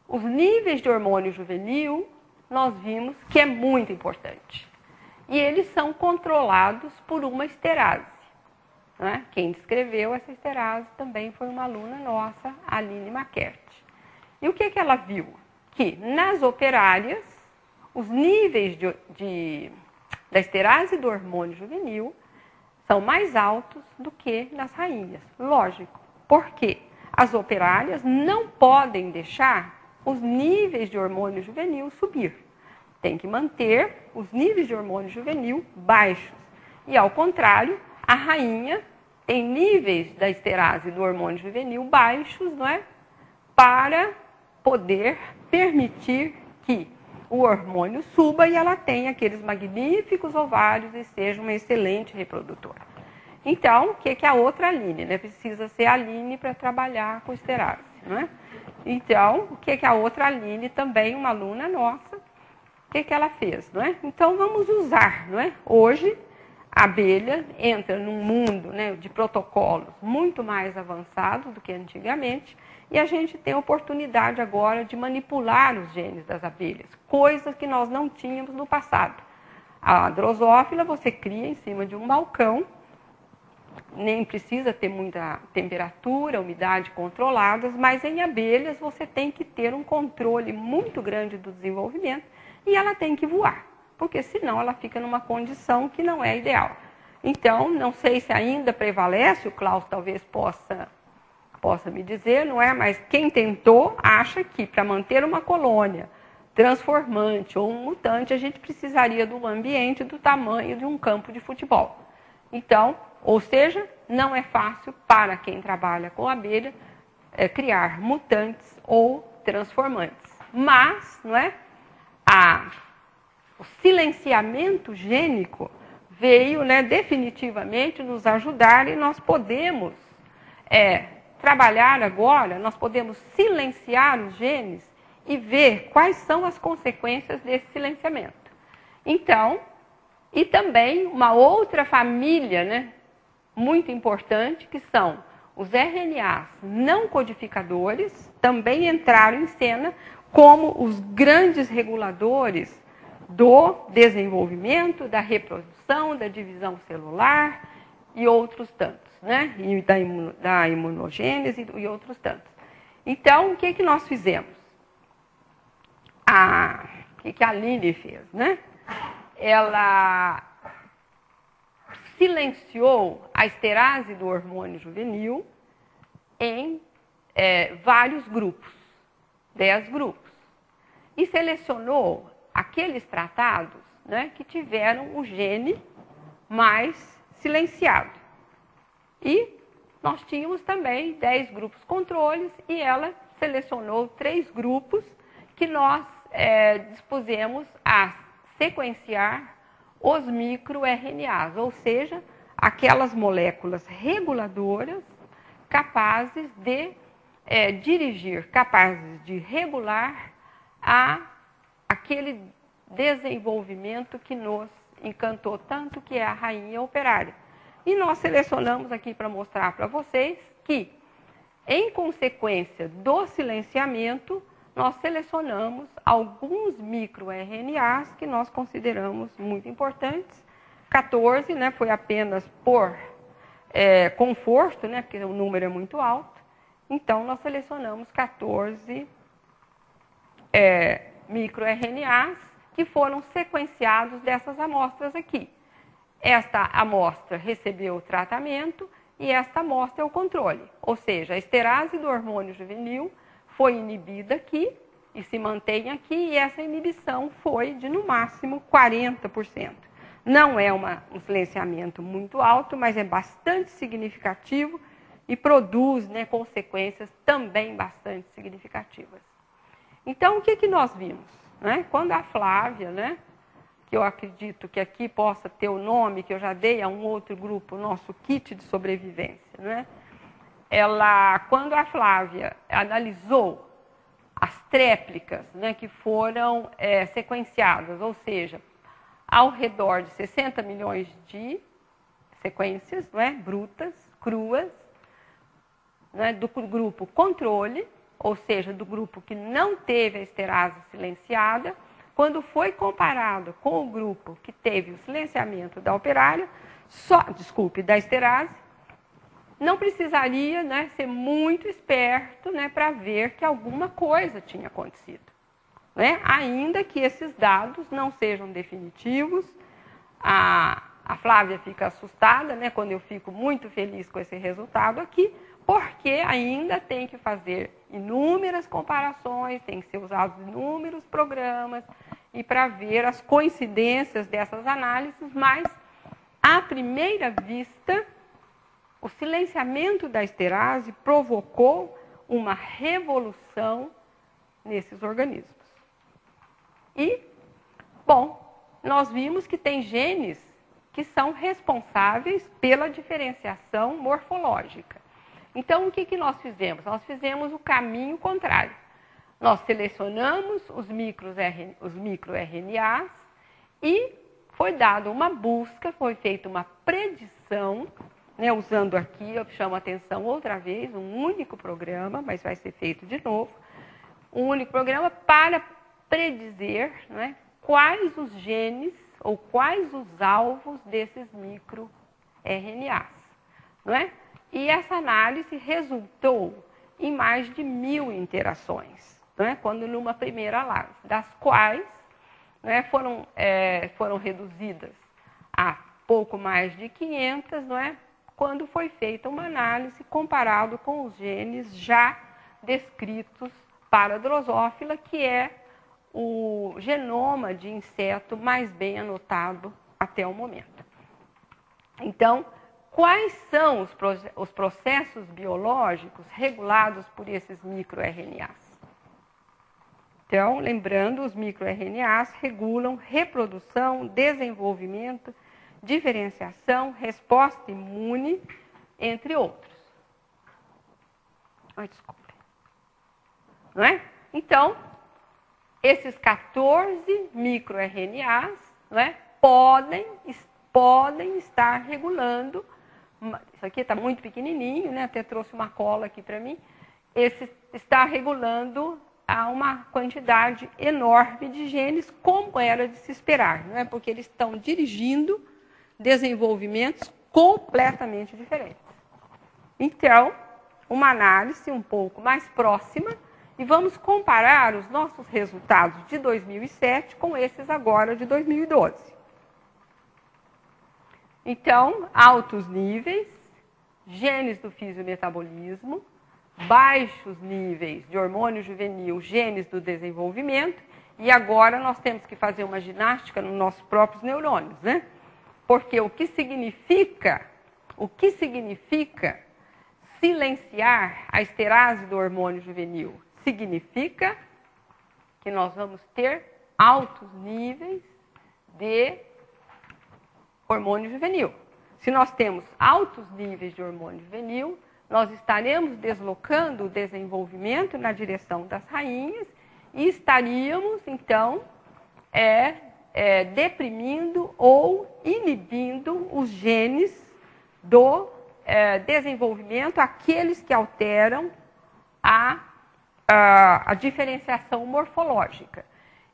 Os níveis de hormônio juvenil, nós vimos que é muito importante. E eles são controlados por uma esterase. Né? Quem descreveu essa esterase também foi uma aluna nossa, Aline Maquert. E o que ela viu? Que nas operárias, os níveis da esterase do hormônio juvenil são mais altos do que nas rainhas. Lógico, porque as operárias não podem deixar os níveis de hormônio juvenil subir. tem que manter os níveis de hormônio juvenil baixos. E, ao contrário, a rainha tem níveis da esterase do hormônio juvenil baixos, não é? Para poder permitir que o hormônio suba e ela tenha aqueles magníficos ovários e seja uma excelente reprodutora. Então, o que é a outra Aline? Né? Precisa ser a Aline para trabalhar com esterase. Não é? Então, o que é a outra Aline, também uma aluna nossa, o que ela fez? Não é? Então, vamos usar. Não é? Hoje, a abelha entra num mundo, né, de protocolos muito mais avançados do que antigamente, e a gente tem a oportunidade agora de manipular os genes das abelhas, coisas que nós não tínhamos no passado. A drosófila você cria em cima de um balcão, nem precisa ter muita temperatura, umidade controladas, mas em abelhas você tem que ter um controle muito grande do desenvolvimento e ela tem que voar, porque senão ela fica numa condição que não é ideal. Então, não sei se ainda prevalece, o Klaus talvez possa me dizer, não é? Mas quem tentou acha que para manter uma colônia transformante ou um mutante, a gente precisaria do ambiente do tamanho de um campo de futebol. Então, ou seja, não é fácil para quem trabalha com abelha criar mutantes ou transformantes. Mas, não é? O silenciamento gênico veio, né, definitivamente nos ajudar e nós podemos trabalhar agora, nós podemos silenciar os genes e ver quais são as consequências desse silenciamento. Então, e também uma outra família, né, muito importante, que são os RNAs não codificadores, também entraram em cena como os grandes reguladores do desenvolvimento, da reprodução, da divisão celular e outros tantos, né? E da imunogênese e outros tantos. Então, o que nós fizemos? O que a Aline fez, né? Ela silenciou a esterase do hormônio juvenil em vários grupos, 10 grupos, e selecionou aqueles tratados, né, que tiveram o gene mais silenciado. E nós tínhamos também 10 grupos controles e ela selecionou 3 grupos que nós dispusemos a sequenciar os microRNAs, ou seja, aquelas moléculas reguladoras capazes de dirigir, capazes de regular aquele desenvolvimento que nos encantou tanto, que é a rainha operária. E nós selecionamos aqui para mostrar para vocês que, em consequência do silenciamento, nós selecionamos alguns microRNAs que nós consideramos muito importantes. 14, né, foi apenas por conforto, né, porque o número é muito alto. Então, nós selecionamos 14 microRNAs que foram sequenciados dessas amostras aqui. Esta amostra recebeu o tratamento e esta amostra é o controle. Ou seja, a esterase do hormônio juvenil foi inibida aqui e se mantém aqui, e essa inibição foi de, no máximo, 40%. Não é um silenciamento muito alto, mas é bastante significativo e produz, né, consequências também bastante significativas. Então, o que nós vimos? Né? Quando a Flávia, né, que eu acredito que aqui possa ter o nome que eu já dei a um outro grupo, o nosso kit de sobrevivência, né? Quando a Flávia analisou as tréplicas, né, que foram sequenciadas, ou seja, ao redor de 60 milhões de sequências, né, brutas, cruas, né, do grupo controle, ou seja, do grupo que não teve a esterase silenciada, quando foi comparado com o grupo que teve o silenciamento da operária, da esterase, não precisaria, né, ser muito esperto, né, para ver que alguma coisa tinha acontecido. Né? Ainda que esses dados não sejam definitivos, a Flávia fica assustada, né, quando eu fico muito feliz com esse resultado aqui, porque ainda tem que fazer inúmeras comparações, tem que ser usados inúmeros programas, e para ver as coincidências dessas análises, mas, à primeira vista, o silenciamento da esterase provocou uma revolução nesses organismos. E, bom, nós vimos que tem genes que são responsáveis pela diferenciação morfológica. Então, o que nós fizemos? Nós fizemos o caminho contrário. Nós selecionamos os microRNAs e foi dada uma busca, foi feita uma predição, né, usando aqui, eu chamo a atenção outra vez, um único programa, mas vai ser feito de novo, um único programa para predizer, né, quais os genes ou quais os alvos desses microRNAs, não é? E essa análise resultou em mais de 1000 interações, não é? Quando numa primeira análise, das quais, né, foram reduzidas a pouco mais de 500, não é? Quando foi feita uma análise comparado com os genes já descritos para a drosófila, que é o genoma de inseto mais bem anotado até o momento. Então, quais são os processos biológicos regulados por esses microRNAs? Então, lembrando, os microRNAs regulam reprodução, desenvolvimento, diferenciação, resposta imune, entre outros. Desculpe. Não é? Então, esses 14 microRNAs, não é, podem estar regulando. Isso aqui está muito pequenininho, né? Até trouxe uma cola aqui para mim. Esse está regulando a uma quantidade enorme de genes, como era de se esperar, não é? Porque eles estão dirigindo desenvolvimentos completamente diferentes. Então, uma análise um pouco mais próxima, e vamos comparar os nossos resultados de 2007 com esses agora de 2012. Então, altos níveis, genes do fisiometabolismo, baixos níveis de hormônio juvenil, genes do desenvolvimento, e agora nós temos que fazer uma ginástica nos nossos próprios neurônios, né? Porque o que significa silenciar a esterase do hormônio juvenil? Significa que nós vamos ter altos níveis de hormônio juvenil. Se nós temos altos níveis de hormônio juvenil, nós estaremos deslocando o desenvolvimento na direção das rainhas e estaríamos, então, deprimindo ou inibindo os genes do desenvolvimento, aqueles que alteram a diferenciação morfológica.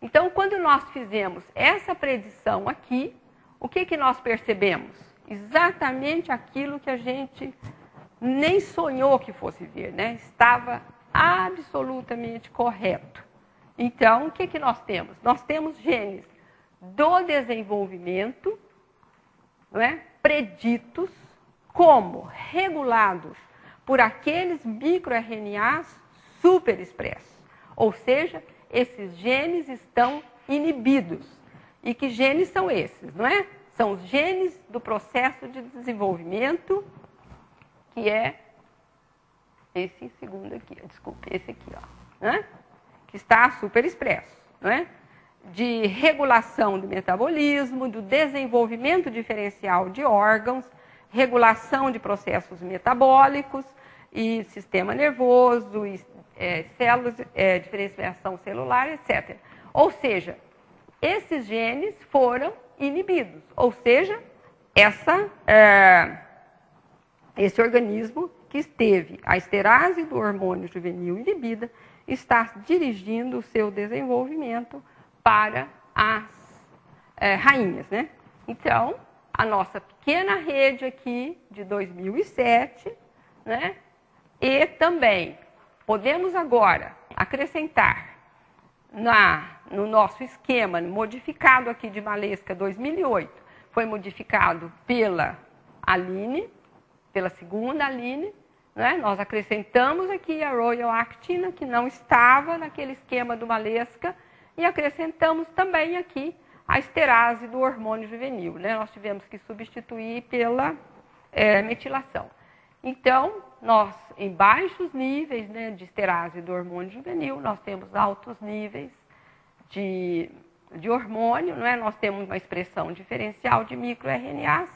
Então, quando nós fizemos essa predição aqui, o que nós percebemos? Exatamente aquilo que a gente nem sonhou que fosse ver, né? Estava absolutamente correto. Então, o que nós temos? Nós temos genes do desenvolvimento, não é? Preditos como regulados por aqueles microRNAs superexpressos. Ou seja, esses genes estão inibidos. E que genes são esses, não é? São os genes do processo de desenvolvimento, que é esse segundo aqui, desculpe, esse aqui, ó, né? Que está superexpresso, não é? De regulação do metabolismo, do desenvolvimento diferencial de órgãos, regulação de processos metabólicos e sistema nervoso, e, células, diferenciação celular, etc. Ou seja, esses genes foram inibidos, ou seja, esse organismo que esteve a esterase do hormônio juvenil inibida está dirigindo o seu desenvolvimento para as rainhas, né? Então, a nossa pequena rede aqui de 2007, né? E também podemos agora acrescentar no nosso esquema modificado aqui de Malesca 2008, foi modificado pela Aline, pela segunda Aline, né? Nós acrescentamos aqui a Royal Actina, que não estava naquele esquema do Malesca, E acrescentamos também aqui a esterase do hormônio juvenil, né? Nós tivemos que substituir pela metilação. Então, nós, em baixos níveis, né, de esterase do hormônio juvenil, nós temos altos níveis de hormônio, né? Nós temos uma expressão diferencial de microRNAs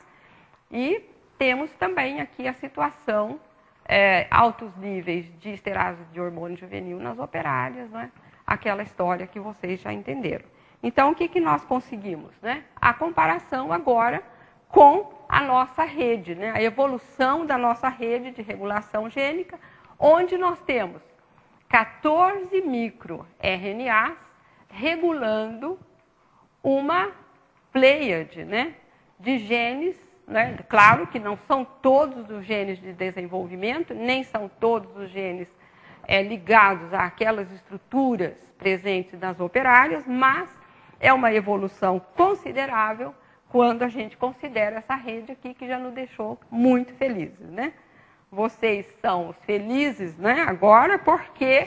e temos também aqui a situação, altos níveis de esterase de hormônio juvenil nas operárias, né? Aquela história que vocês já entenderam. Então, o que nós conseguimos, né? A comparação agora com a nossa rede, né? A evolução da nossa rede de regulação gênica, onde nós temos 14 microRNAs regulando uma pleiade, né, de genes, né? Claro que não são todos os genes de desenvolvimento, nem são todos os genes ligados àquelas estruturas presentes nas operárias, mas é uma evolução considerável quando a gente considera essa rede aqui, que já nos deixou muito felizes, né? Vocês são os felizes, né, agora, porque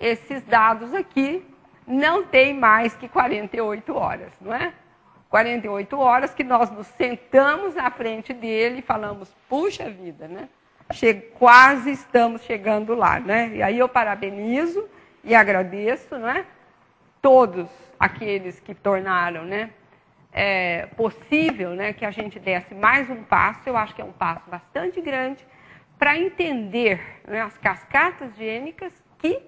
esses dados aqui não têm mais que 48 horas, não é? 48 horas que nós nos sentamos na frente dele e falamos, puxa vida, né? Quase estamos chegando lá, né? E aí eu parabenizo e agradeço, não é? Todos aqueles que tornaram, né, possível, né, que a gente desse mais um passo. Eu acho que é um passo bastante grande para entender, né, as cascatas gênicas que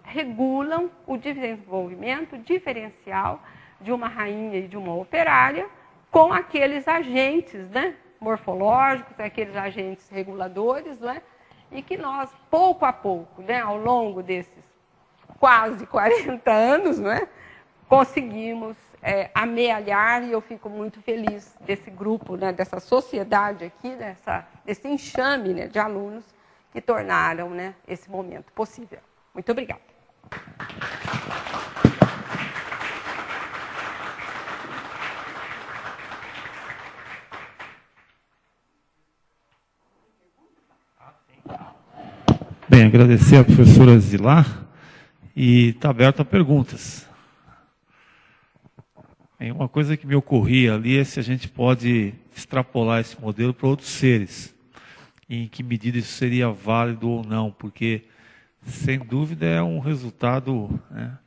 regulam o desenvolvimento diferencial de uma rainha e de uma operária com aqueles agentes, né, morfológicos, aqueles agentes reguladores, né, e que nós, pouco a pouco, né, ao longo desses quase 40 anos, né, conseguimos amealhar, e eu fico muito feliz desse grupo, né, dessa sociedade aqui, desse enxame, né, de alunos que tornaram, né, esse momento possível. Muito obrigada. Bem, agradecer à professora Zilar e está aberto a perguntas. Bem, uma coisa que me ocorria ali é se a gente pode extrapolar esse modelo para outros seres, e em que medida isso seria válido ou não, porque, sem dúvida, é um resultado, né,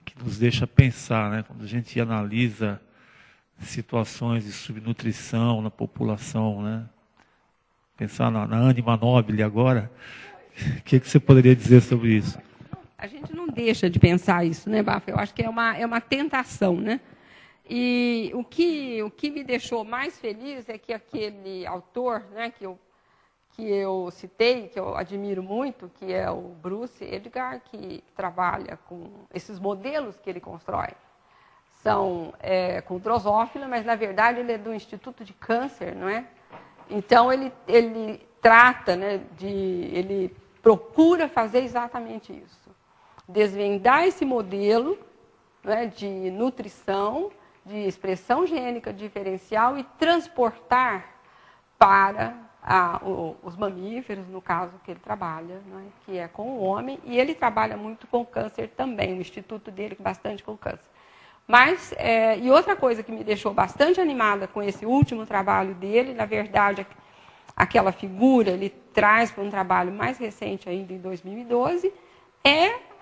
que nos deixa pensar, né, quando a gente analisa situações de subnutrição na população, né, pensar na ânima nobile agora. O que você poderia dizer sobre isso? A gente não deixa de pensar isso, né, Bafa? Eu acho que é uma tentação, né? E o que me deixou mais feliz é que aquele autor, né, que eu citei, que eu admiro muito, que é o Bruce Edgar, que trabalha com esses modelos que ele constrói, são com drosófila, mas, na verdade, ele é do Instituto de Câncer, não é? Então, ele trata, né, ele procura fazer exatamente isso. Desvendar esse modelo, né, de nutrição, de expressão gênica diferencial e transportar para os mamíferos, no caso que ele trabalha, né, que é com o homem, e ele trabalha muito com câncer também, o instituto dele bastante com câncer. Mas, e outra coisa que me deixou bastante animada com esse último trabalho dele, na verdade, aquela figura ele traz para um trabalho mais recente ainda, em 2012,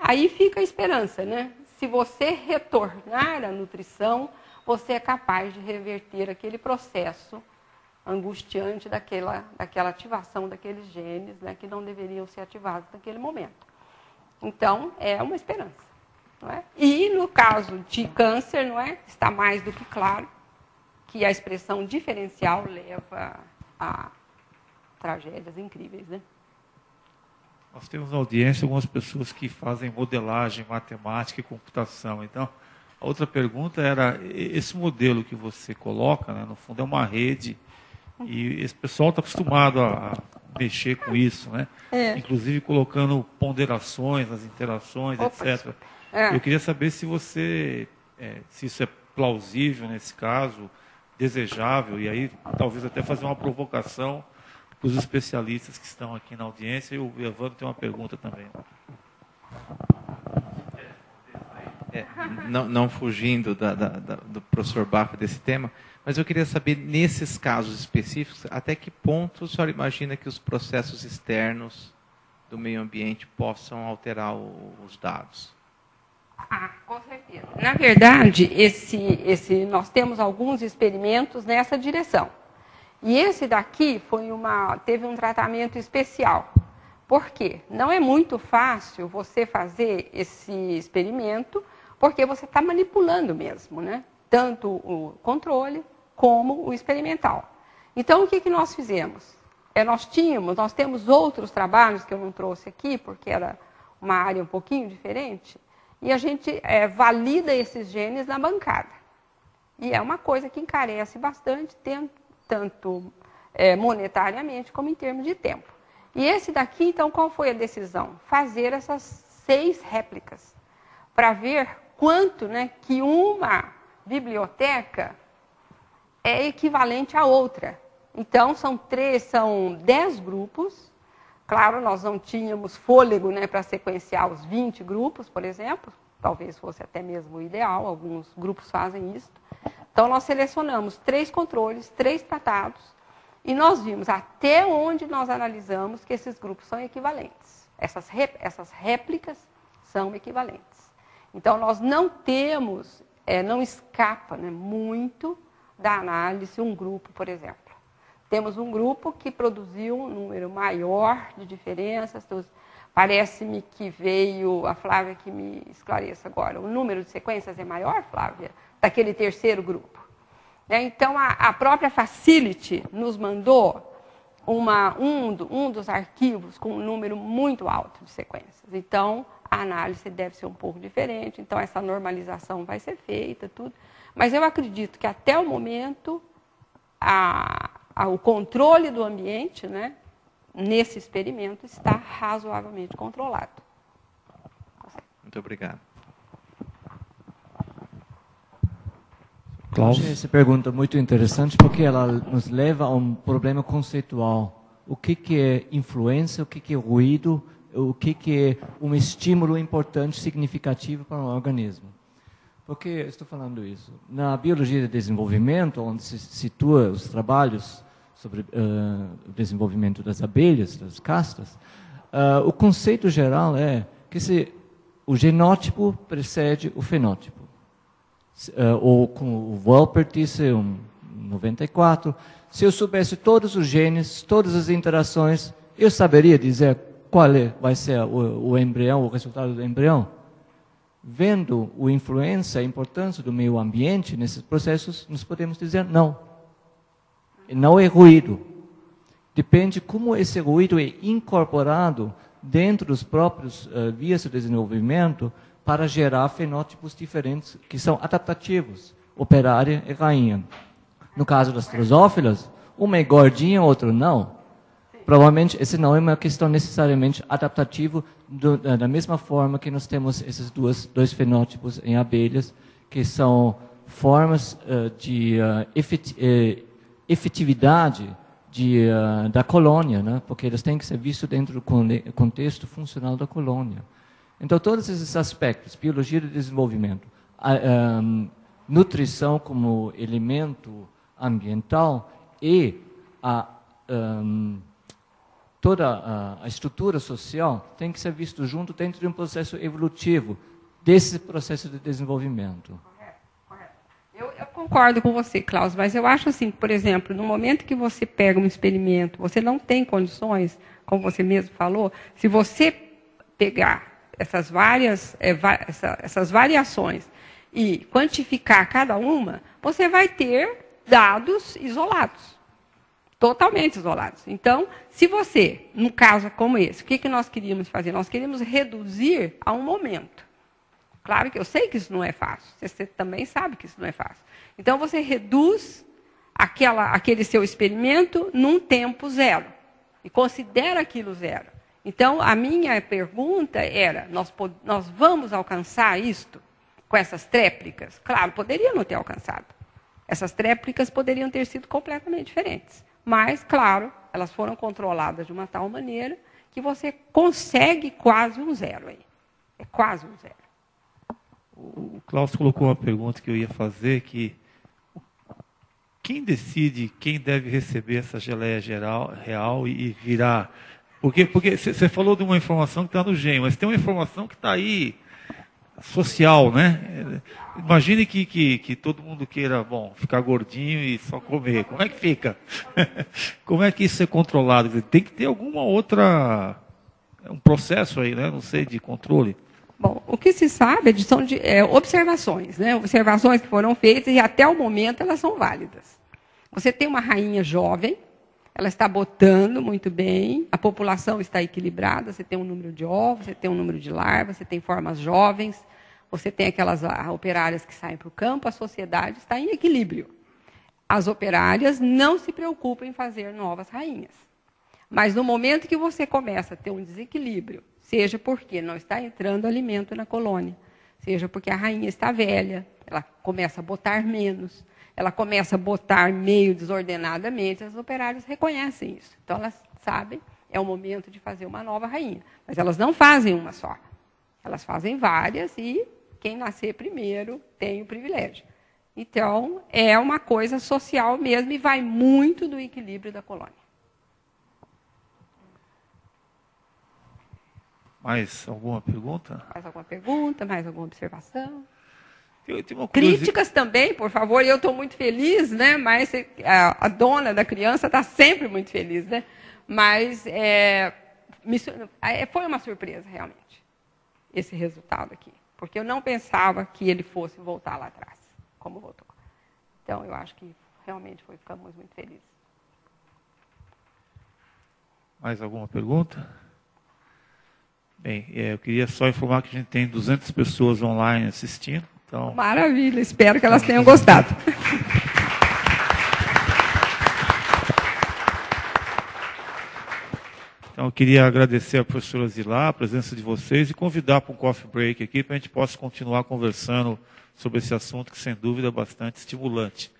aí fica a esperança, né? Se você retornar à nutrição, você é capaz de reverter aquele processo angustiante daquela ativação daqueles genes, né, que não deveriam ser ativados naquele momento. Então, é uma esperança. Não é? E, no caso de câncer, não é? Está mais do que claro que a expressão diferencial leva a tragédias incríveis, né? Nós temos na audiência algumas pessoas que fazem modelagem, matemática e computação. Então, a outra pergunta era, esse modelo que você coloca, né, no fundo é uma rede, e esse pessoal está acostumado a mexer com isso, né? Inclusive colocando ponderações nas interações, etc. Eu queria saber se se isso é plausível nesse caso, desejável, e aí talvez até fazer uma provocação para os especialistas que estão aqui na audiência. E o Evandro tem uma pergunta também. não fugindo do professor Baffa desse tema, mas eu queria saber, nesses casos específicos, até que ponto o senhor imagina que os processos externos do meio ambiente possam alterar os dados? Com certeza. Na verdade, nós temos alguns experimentos nessa direção. E esse daqui teve um tratamento especial. Por quê? Não é muito fácil você fazer esse experimento, porque você está manipulando mesmo, né? Tanto o controle como o experimental. Então, o que nós fizemos? Nós temos outros trabalhos que eu não trouxe aqui, porque era uma área um pouquinho diferente, e a gente valida esses genes na bancada. E é uma coisa que encarece bastante, tanto monetariamente como em termos de tempo. E esse daqui, então, qual foi a decisão? Fazer essas 6 réplicas, para ver quanto, né, que uma biblioteca é equivalente à outra. Então, são 10 grupos. Claro, nós não tínhamos fôlego, né, para sequenciar os 20 grupos, por exemplo. Talvez fosse até mesmo o ideal, alguns grupos fazem isso. Então, nós selecionamos 3 controles, 3 tratados, e nós vimos até onde nós analisamos que esses grupos são equivalentes. Essas réplicas são equivalentes. Então, nós não temos, não escapa, né, muito da análise um grupo, por exemplo. Temos um grupo que produziu um número maior de diferenças. Parece-me que veio, a Flávia que me esclareça agora, o número de sequências é maior, Flávia, daquele terceiro grupo. Então, a própria Facility nos mandou um dos arquivos com um número muito alto de sequências. Então, a análise deve ser um pouco diferente. Então, essa normalização vai ser feita, tudo. Mas eu acredito que, até o momento, o controle do ambiente, né, nesse experimento, está razoavelmente controlado. Muito obrigado. Eu achei essa pergunta muito interessante porque ela nos leva a um problema conceitual. O que é influência, o que é ruído, o que é um estímulo importante, significativo para um organismo. Por que estou falando isso? Na biologia de desenvolvimento, onde se situa os trabalhos sobre o desenvolvimento das abelhas, das castas, o conceito geral é que o genótipo precede o fenótipo. Ou como o Wolpert disse em 94, se eu soubesse todos os genes, todas as interações, eu saberia dizer qual vai ser o embrião, o resultado do embrião. Vendo a influência, a importância do meio ambiente nesses processos, nós podemos dizer não. Não é ruído. Depende como esse ruído é incorporado dentro dos próprios vias de desenvolvimento para gerar fenótipos diferentes que são adaptativos, operária e rainha. No caso das drosófilas, uma é gordinha, outra não. Provavelmente, essa não é uma questão necessariamente adaptativa, da mesma forma que nós temos esses dois fenótipos em abelhas, que são formas de efetividade da colônia, né? Porque eles têm que ser vistos dentro do contexto funcional da colônia. Então, todos esses aspectos, biologia de desenvolvimento, nutrição como elemento ambiental e toda a estrutura social tem que ser visto junto dentro de um processo evolutivo, desse processo de desenvolvimento. Correto. Eu concordo com você, Klaus, mas eu acho assim, por exemplo, no momento que você pega um experimento, você não tem condições, como você mesmo falou, se você pegar essas variações e quantificar cada uma, você vai ter dados isolados, totalmente isolados. Então, se você, num caso como esse, o que nós queríamos fazer? Nós queríamos reduzir a um momento. Claro que eu sei que isso não é fácil, você também sabe que isso não é fácil. Então, você reduz aquele seu experimento num tempo zero e considera aquilo zero. Então, a minha pergunta era, nós vamos alcançar isto com essas tréplicas? Claro, poderiam não ter alcançado. Essas tréplicas poderiam ter sido completamente diferentes. Mas, claro, elas foram controladas de uma tal maneira que você consegue quase um zero aí. É quase um zero. Klaus colocou uma pergunta que eu ia fazer, que quem decide quem deve receber essa geleia real e virar? Porque você falou de uma informação que está no gene, mas tem uma informação que está aí, social, né? Imagine que todo mundo queira, ficar gordinho e só comer. Como é que fica? Como é que isso é controlado? Tem que ter alguma outra, um processo aí, né? Não sei, de controle. Bom, o que se sabe são observações, né? Observações que foram feitas e até o momento elas são válidas. Você tem uma rainha jovem, ela está botando muito bem, a população está equilibrada, você tem um número de ovos, você tem um número de larvas, você tem formas jovens, você tem aquelas operárias que saem para o campo, a sociedade está em equilíbrio. As operárias não se preocupam em fazer novas rainhas. Mas no momento que você começa a ter um desequilíbrio, seja porque não está entrando alimento na colônia, seja porque a rainha está velha, ela começa a botar menos, ela começa a botar meio desordenadamente, as operárias reconhecem isso. Então, elas sabem, é o momento de fazer uma nova rainha. Mas elas não fazem uma só. Elas fazem várias e quem nascer primeiro tem o privilégio. Então, é uma coisa social mesmo e vai muito do equilíbrio da colônia. Mais alguma pergunta? Mais alguma pergunta? Mais alguma observação? Uma Críticas também, por favor. Eu estou muito feliz, né? Mas a dona da criança está sempre muito feliz, né? Mas foi uma surpresa, realmente, esse resultado aqui. Porque eu não pensava que ele fosse voltar lá atrás, como voltou. Então, eu acho que realmente ficamos muito felizes. Mais alguma pergunta? Bem, eu queria só informar que a gente tem 200 pessoas online assistindo. Então... Maravilha, espero que elas tenham gostado. Então, eu queria agradecer à professora Zilá, a presença de vocês, e convidar para um coffee break aqui, para a gente possa continuar conversando sobre esse assunto, que sem dúvida é bastante estimulante.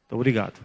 Muito obrigado.